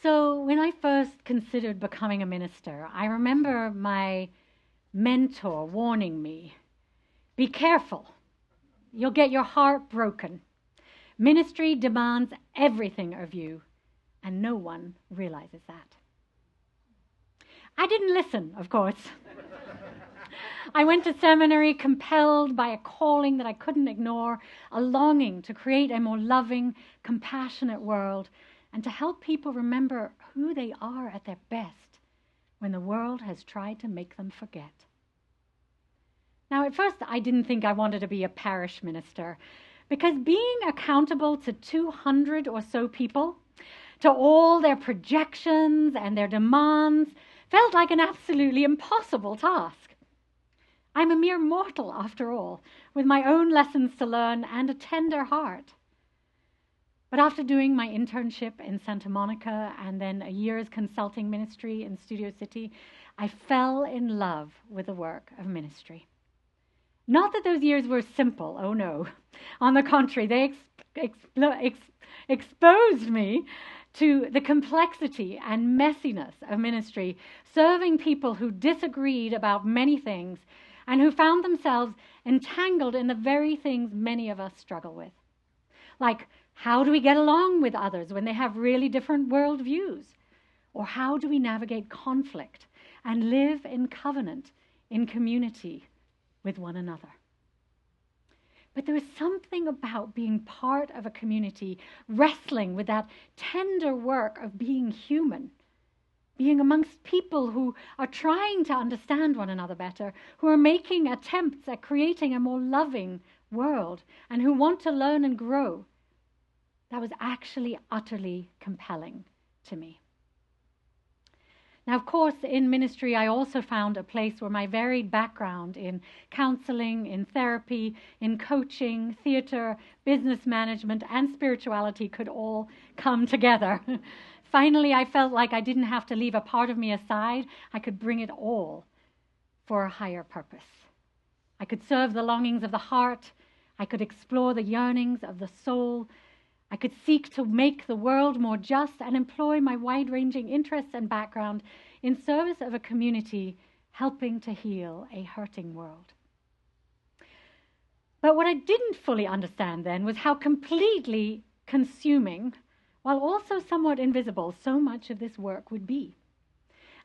So when I first considered becoming a minister, I remember my mentor warning me, be careful, you'll get your heart broken. Ministry demands everything of you, and no one realizes that. I didn't listen, of course. I went to seminary compelled by a calling that I couldn't ignore, a longing to create a more loving, compassionate world and to help people remember who they are at their best when the world has tried to make them forget. Now, at first, I didn't think I wanted to be a parish minister because being accountable to 200 or so people, to all their projections and their demands, felt like an absolutely impossible task. I'm a mere mortal, after all, with my own lessons to learn and a tender heart. But after doing my internship in Santa Monica and then a year's consulting ministry in Studio City, I fell in love with the work of ministry. Not that those years were simple, oh no. On the contrary, they exposed me to the complexity and messiness of ministry, serving people who disagreed about many things and who found themselves entangled in the very things many of us struggle with. Like, how do we get along with others when they have really different worldviews? Or how do we navigate conflict and live in covenant, in community with one another? But there is something about being part of a community, wrestling with that tender work of being human, being amongst people who are trying to understand one another better, who are making attempts at creating a more loving world, and who want to learn and grow. That was actually utterly compelling to me. Now, of course, in ministry, I also found a place where my varied background in counseling, in therapy, in coaching, theater, business management, and spirituality could all come together. Finally, I felt like I didn't have to leave a part of me aside. I could bring it all for a higher purpose. I could serve the longings of the heart. I could explore the yearnings of the soul. I could seek to make the world more just and employ my wide-ranging interests and background in service of a community helping to heal a hurting world. But what I didn't fully understand then was how completely consuming, while also somewhat invisible, so much of this work would be.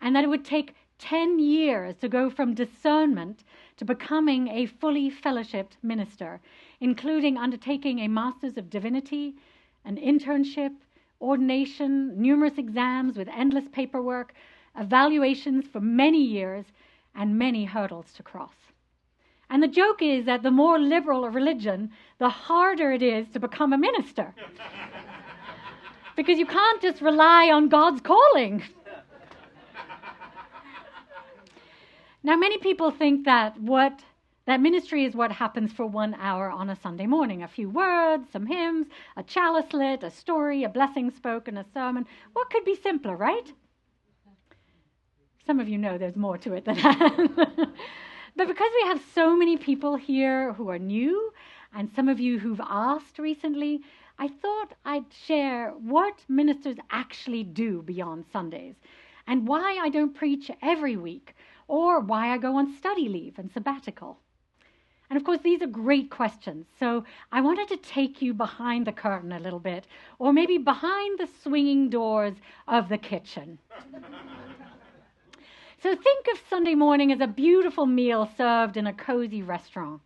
And that it would take 10 years to go from discernment to becoming a fully fellowshipped minister, including undertaking a Master's of Divinity, an internship, ordination, numerous exams with endless paperwork, evaluations for many years, and many hurdles to cross. And the joke is that the more liberal a religion, the harder it is to become a minister. Because you can't just rely on God's calling. Now, many people think that ministry is what happens for 1 hour on a Sunday morning. A few words, some hymns, a chalice lit, a story, a blessing spoken, a sermon. What could be simpler, right? Some of you know there's more to it than that. But because we have so many people here who are new, and some of you who've asked recently, I thought I'd share what ministers actually do beyond Sundays, and why I don't preach every week, or why I go on study leave and sabbatical. And of course, these are great questions, so I wanted to take you behind the curtain a little bit, or maybe behind the swinging doors of the kitchen. So think of Sunday morning as a beautiful meal served in a cozy restaurant.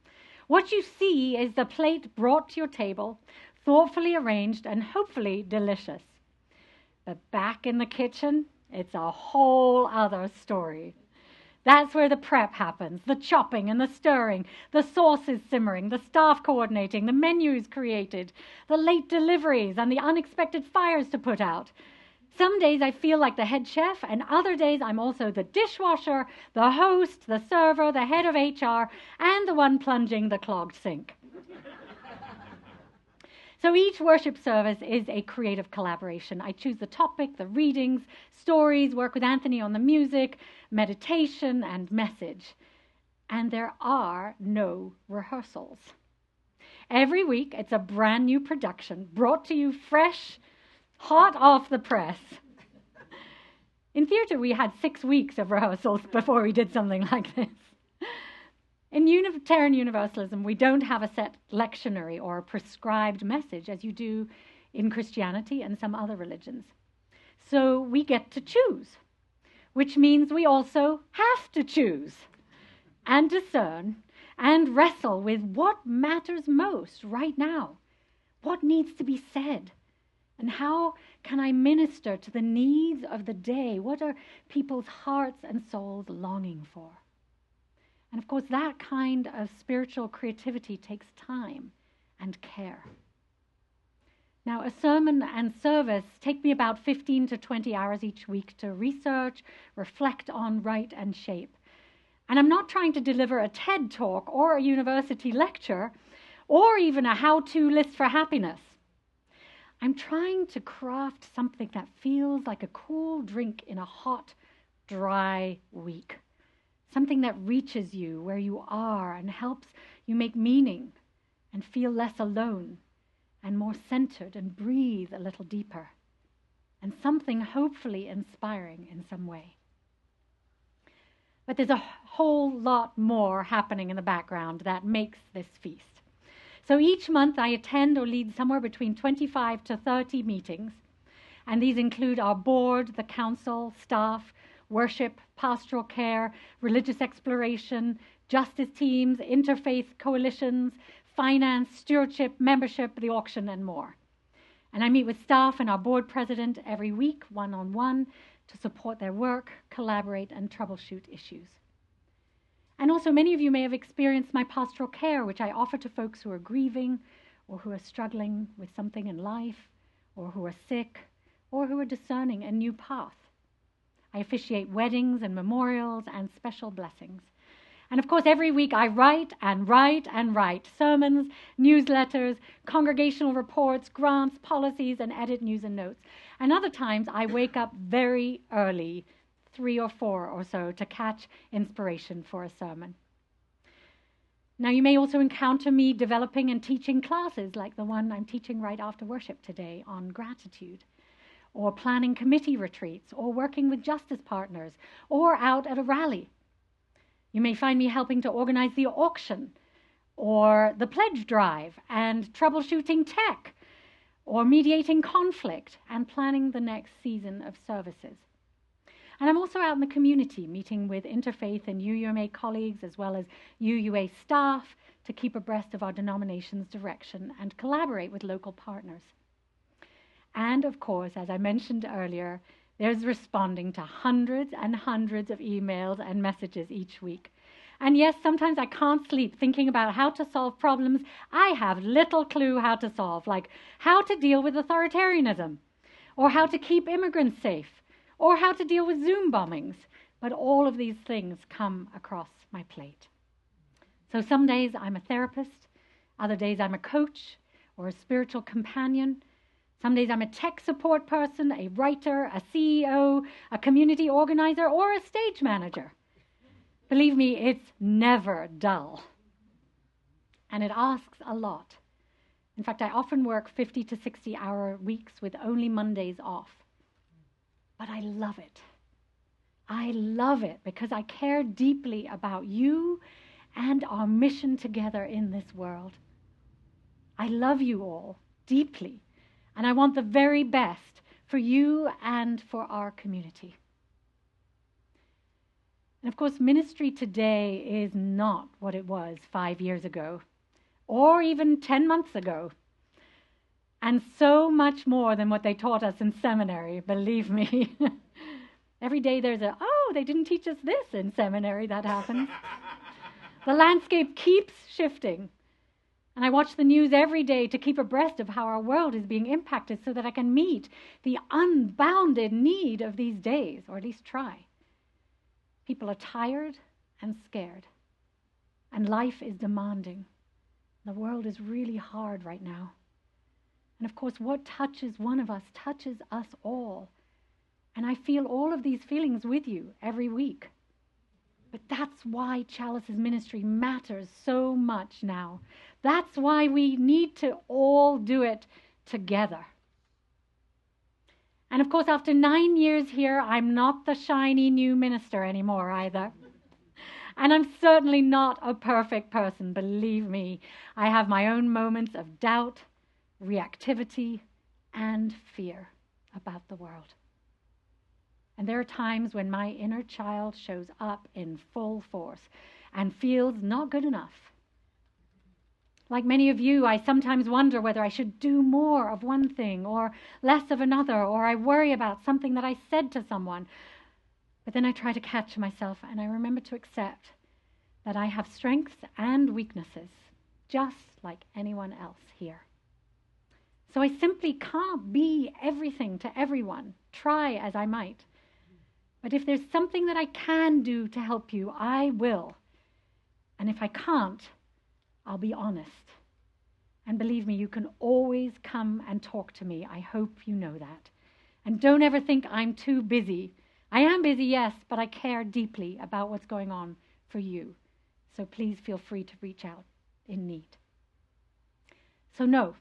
What you see is the plate brought to your table, thoughtfully arranged and hopefully delicious. But back in the kitchen, it's a whole other story. That's where the prep happens, the chopping and the stirring, the sauces simmering, the staff coordinating, the menus created, the late deliveries and the unexpected fires to put out. Some days I feel like the head chef, and other days I'm also the dishwasher, the host, the server, the head of HR, and the one plunging the clogged sink. So each worship service is a creative collaboration. I choose the topic, the readings, stories, work with Anthony on the music, meditation, and message. And there are no rehearsals. Every week, it's a brand new production brought to you fresh, hot off the press. In theatre, we had 6 weeks of rehearsals before we did something like this. In Unitarian Universalism, we don't have a set lectionary or a prescribed message as you do in Christianity and some other religions. So we get to choose, which means we also have to choose and discern and wrestle with what matters most right now, what needs to be said, and how can I minister to the needs of the day? What are people's hearts and souls longing for? And of course, that kind of spiritual creativity takes time and care. Now, a sermon and service take me about 15 to 20 hours each week to research, reflect on, write, and shape. And I'm not trying to deliver a TED talk or a university lecture or even a how-to list for happiness. I'm trying to craft something that feels like a cool drink in a hot, dry week. Something that reaches you where you are and helps you make meaning and feel less alone and more centered and breathe a little deeper. And something hopefully inspiring in some way. But there's a whole lot more happening in the background that makes this feast. So each month I attend or lead somewhere between 25 to 30 meetings. And these include our board, the council, staff, worship, pastoral care, religious exploration, justice teams, interfaith coalitions, finance, stewardship, membership, the auction, and more. And I meet with staff and our board president every week, one-on-one, to support their work, collaborate, and troubleshoot issues. And also, many of you may have experienced my pastoral care, which I offer to folks who are grieving, or who are struggling with something in life, or who are sick, or who are discerning a new path. I officiate weddings and memorials and special blessings. And of course, every week I write and write and write sermons, newsletters, congregational reports, grants, policies, and edit news and notes. And other times I wake up very early, 3 or 4 or so, to catch inspiration for a sermon. Now, you may also encounter me developing and teaching classes like the one I'm teaching right after worship today on gratitude, or planning committee retreats, or working with justice partners, or out at a rally. You may find me helping to organize the auction, or the pledge drive, and troubleshooting tech, or mediating conflict, and planning the next season of services. And I'm also out in the community, meeting with interfaith and UUMA colleagues, as well as UUA staff, to keep abreast of our denomination's direction and collaborate with local partners. And of course, as I mentioned earlier, there's responding to hundreds and hundreds of emails and messages each week. And yes, sometimes I can't sleep thinking about how to solve problems I have little clue how to solve, like how to deal with authoritarianism, or how to keep immigrants safe, or how to deal with Zoom bombings. But all of these things come across my plate. So some days I'm a therapist, other days I'm a coach or a spiritual companion. Some days I'm a tech support person, a writer, a CEO, a community organizer, or a stage manager. Believe me, it's never dull. And it asks a lot. In fact, I often work 50 to 60-hour weeks with only Mondays off. But I love it. I love it because I care deeply about you and our mission together in this world. I love you all deeply. And I want the very best for you and for our community. And of course, ministry today is not what it was 5 years ago, or even 10 months ago. And so much more than what they taught us in seminary, believe me. Every day there's they didn't teach us this in seminary, that happens. The landscape keeps shifting. And I watch the news every day to keep abreast of how our world is being impacted so that I can meet the unbounded need of these days, or at least try. People are tired and scared, and life is demanding. The world is really hard right now. And of course, what touches one of us touches us all. And I feel all of these feelings with you every week. But that's why Chalice's ministry matters so much now. That's why we need to all do it together. And of course, after 9 years here, I'm not the shiny new minister anymore either. And I'm certainly not a perfect person, believe me. I have my own moments of doubt, reactivity, and fear about the world. And there are times when my inner child shows up in full force and feels not good enough. Like many of you, I sometimes wonder whether I should do more of one thing or less of another, or I worry about something that I said to someone. But then I try to catch myself, and I remember to accept that I have strengths and weaknesses, just like anyone else here. So I simply can't be everything to everyone, try as I might. But if there's something that I can do to help you, I will. And if I can't, I'll be honest. And believe me, you can always come and talk to me. I hope you know that. And don't ever think I'm too busy. I am busy, yes, but I care deeply about what's going on for you. So please feel free to reach out in need. So no,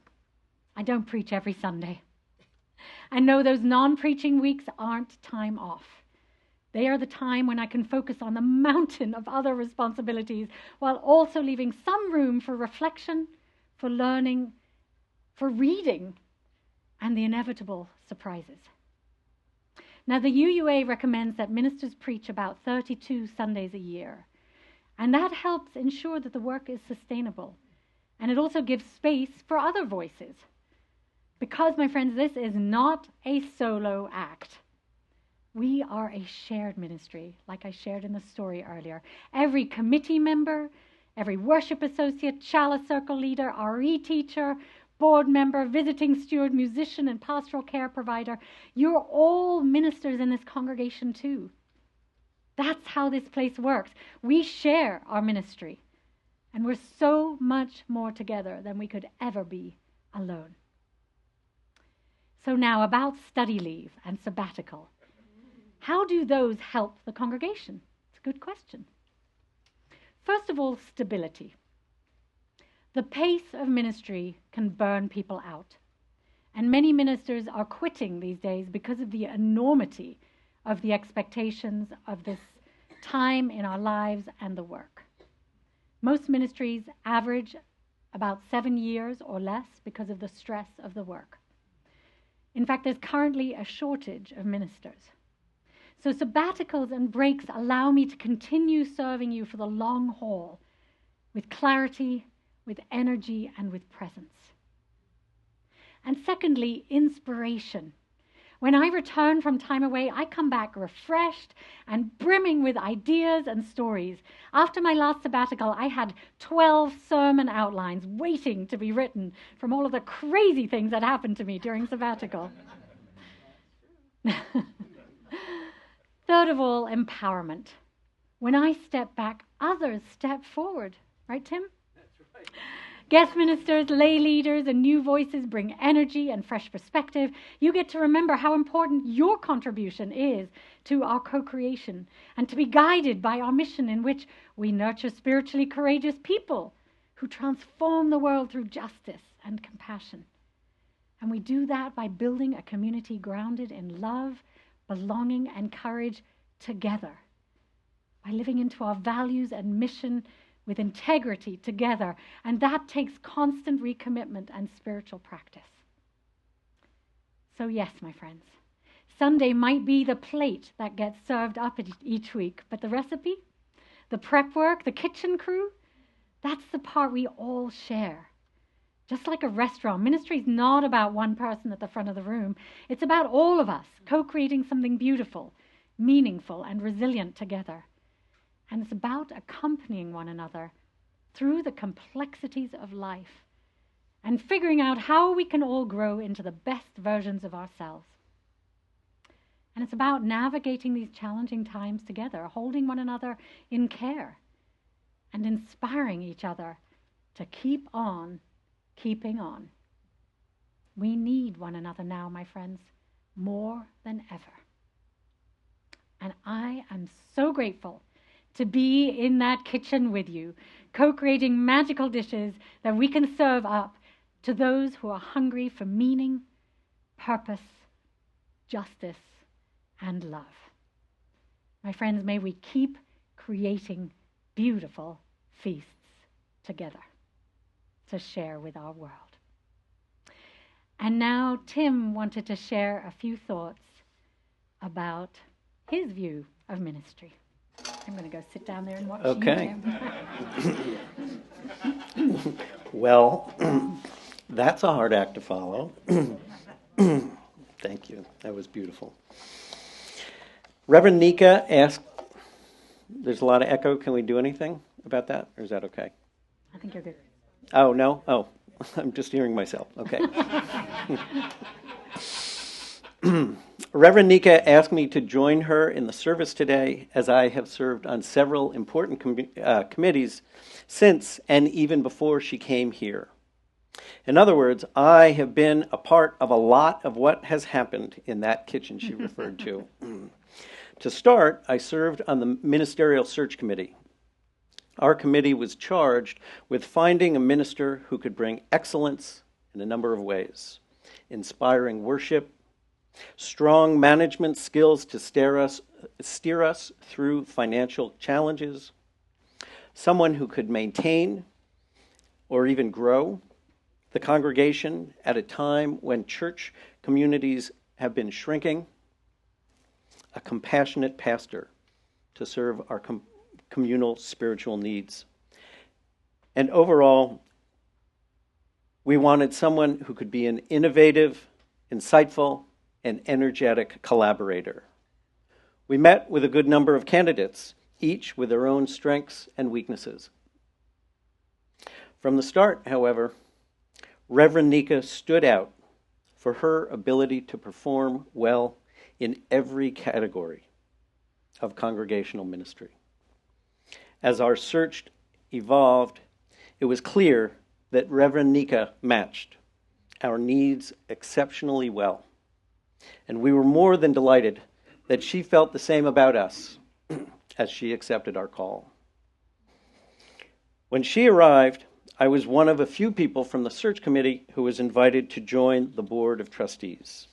I don't preach every Sunday. And no, those non-preaching weeks aren't time off. They are the time when I can focus on the mountain of other responsibilities while also leaving some room for reflection, for learning, for reading, and the inevitable surprises. Now, the UUA recommends that ministers preach about 32 Sundays a year, and that helps ensure that the work is sustainable, and it also gives space for other voices. Because, my friends, this is not a solo act. We are a shared ministry, like I shared in the story earlier. Every committee member, every worship associate, chalice circle leader, RE teacher, board member, visiting steward, musician, and pastoral care provider, you're all ministers in this congregation too. That's how this place works. We share our ministry, and we're so much more together than we could ever be alone. So now about study leave and sabbatical. How do those help the congregation? It's a good question. First of all, stability. The pace of ministry can burn people out. And many ministers are quitting these days because of the enormity of the expectations of this time in our lives and the work. Most ministries average about 7 years or less because of the stress of the work. In fact, there's currently a shortage of ministers. So sabbaticals and breaks allow me to continue serving you for the long haul with clarity, with energy, and with presence. And secondly, inspiration. When I return from time away, I come back refreshed and brimming with ideas and stories. After my last sabbatical, I had 12 sermon outlines waiting to be written from all of the crazy things that happened to me during sabbatical. Third of all, empowerment. When I step back, others step forward. Right, Tim? That's right. Guest ministers, lay leaders, and new voices bring energy and fresh perspective. You get to remember how important your contribution is to our co-creation and to be guided by our mission in which we nurture spiritually courageous people who transform the world through justice and compassion. And we do that by building a community grounded in love, belonging, and courage together, by living into our values and mission with integrity together, and that takes constant recommitment and spiritual practice. So yes, my friends, Sunday might be the plate that gets served up each week, but the recipe, the prep work, the kitchen crew, that's the part we all share. Just like a restaurant, ministry is not about one person at the front of the room. It's about all of us co-creating something beautiful, meaningful, and resilient together. And it's about accompanying one another through the complexities of life and figuring out how we can all grow into the best versions of ourselves. And it's about navigating these challenging times together, holding one another in care and inspiring each other to keep on keeping on. We need one another now, my friends, more than ever. And I am so grateful to be in that kitchen with you, co-creating magical dishes that we can serve up to those who are hungry for meaning, purpose, justice, and love. My friends, may we keep creating beautiful feasts together to share with our world. And now Tim wanted to share a few thoughts about his view of ministry. I'm going to go sit down there and watch you, Tim. Well, that's a hard act to follow. Thank you. That was beautiful. Reverend Nica asked, there's a lot of echo. Can we do anything about that? Or is that okay? I think you're good. Oh, no? Oh, I'm just hearing myself. Okay. Reverend Nica asked me to join her in the service today, as I have served on several important committees since and even before she came here. In other words, I have been a part of a lot of what has happened in that kitchen she referred to. To start, I served on the Ministerial Search Committee. Our committee was charged with finding a minister who could bring excellence in a number of ways: inspiring worship, strong management skills to steer us through financial challenges, someone who could maintain or even grow the congregation at a time when church communities have been shrinking, a compassionate pastor to serve our communal spiritual needs. And overall, we wanted someone who could be an innovative, insightful, and energetic collaborator. We met with a good number of candidates, each with their own strengths and weaknesses. From the start, however, Reverend Nica stood out for her ability to perform well in every category of congregational ministry. As our search evolved, it was clear that Reverend Nica matched our needs exceptionally well. And we were more than delighted that she felt the same about us as she accepted our call. When she arrived, I was one of a few people from the search committee who was invited to join the board of trustees.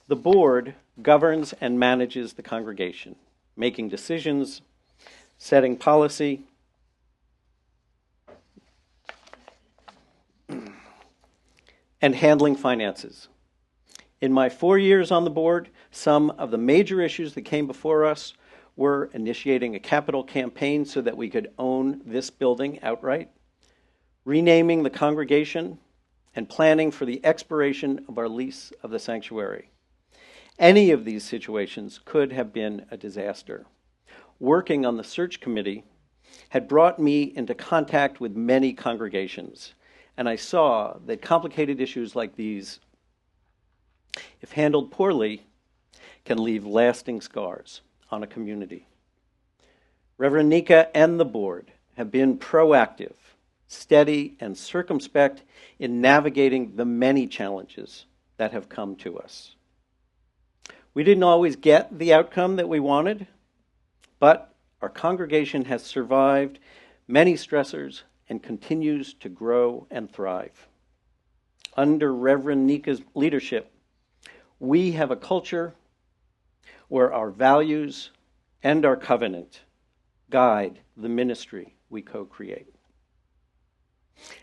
The board governs and manages the congregation, making decisions, setting policy, and handling finances. In my 4 years on the board, some of the major issues that came before us were initiating a capital campaign so that we could own this building outright, renaming the congregation, and planning for the expiration of our lease of the sanctuary. Any of these situations could have been a disaster. Working on the search committee had brought me into contact with many congregations, and I saw that complicated issues like these, if handled poorly, can leave lasting scars on a community. Reverend Nica and the board have been proactive, steady, and circumspect in navigating the many challenges that have come to us. We didn't always get the outcome that we wanted, but our congregation has survived many stressors and continues to grow and thrive. Under Reverend Nica's leadership, we have a culture where our values and our covenant guide the ministry we co-create.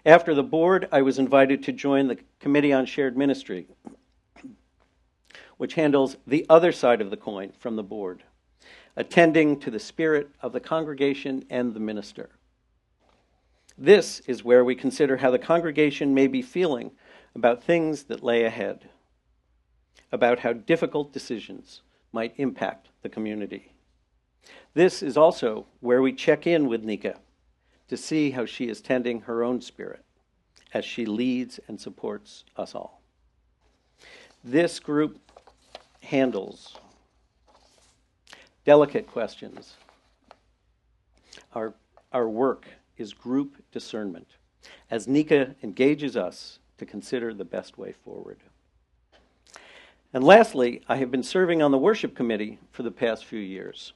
After the board, I was invited to join the Committee on Shared Ministry, which handles the other side of the coin from the board, attending to the spirit of the congregation and the minister. This is where we consider how the congregation may be feeling about things that lay ahead, about how difficult decisions might impact the community. This is also where we check in with Nica to see how she is tending her own spirit as she leads and supports us all. This group handles delicate questions. Our work is group discernment, as Nica engages us to consider the best way forward. And lastly, I have been serving on the worship committee for the past few years.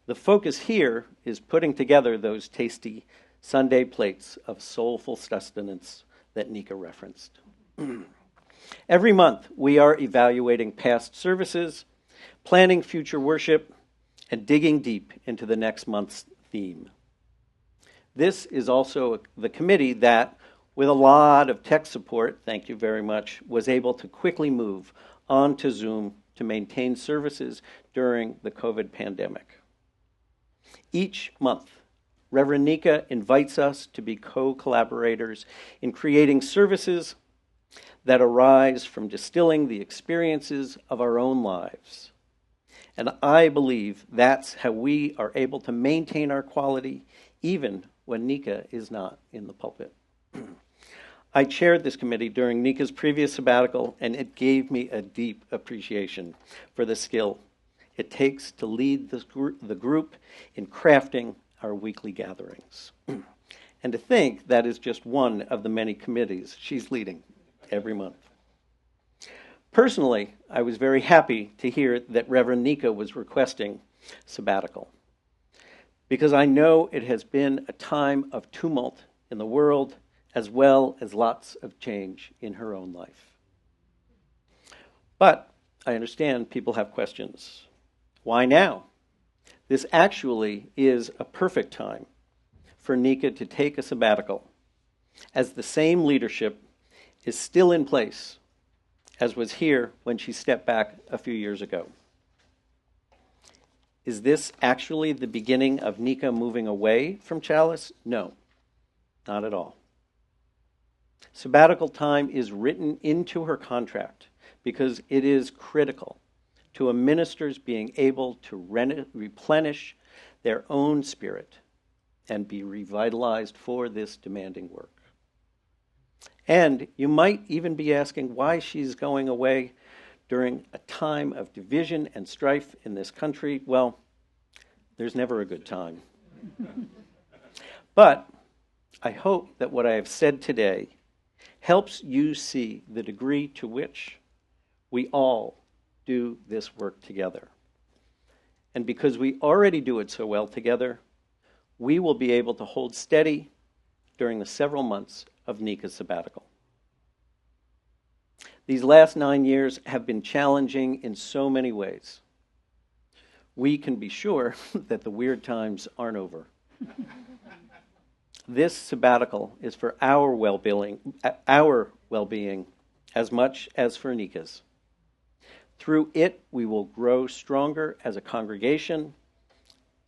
The focus here is putting together those tasty Sunday plates of soulful sustenance that Nica referenced. Every month, we are evaluating past services, planning future worship, and digging deep into the next month's theme. This is also the committee that, with a lot of tech support, thank you very much, was able to quickly move on to Zoom to maintain services during the COVID pandemic. Each month, Reverend Nica invites us to be co-collaborators in creating services that arise from distilling the experiences of our own lives. And I believe that's how we are able to maintain our quality even when Nica is not in the pulpit. I chaired this committee during Nica's previous sabbatical, and it gave me a deep appreciation for the skill it takes to lead the group in crafting our weekly gatherings. And to think that is just one of the many committees she's leading every month. Personally, I was very happy to hear that Reverend Nica was requesting sabbatical, because I know it has been a time of tumult in the world, as well as lots of change in her own life. But I understand people have questions. Why now? This actually is a perfect time for Nica to take a sabbatical, as the same leadership is still in place as was here when she stepped back a few years ago. Is this actually the beginning of Nica moving away from Chalice? No, not at all. Sabbatical time is written into her contract because it is critical to a minister's being able to replenish their own spirit and be revitalized for this demanding work. And you might even be asking why she's going away during a time of division and strife in this country. Well, there's never a good time. But I hope that what I have said today helps you see the degree to which we all do this work together. And because we already do it so well together, we will be able to hold steady during the several months of Nica's sabbatical. These last 9 years have been challenging in so many ways. We can be sure that the weird times aren't over. This sabbatical is for our well-being as much as for Nica's. Through it, we will grow stronger as a congregation,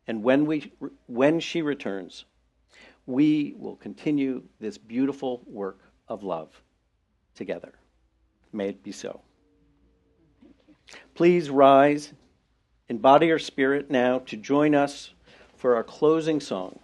and when she returns, we will continue this beautiful work of love together. May it be so. Please rise in body or spirit now to join us for our closing song.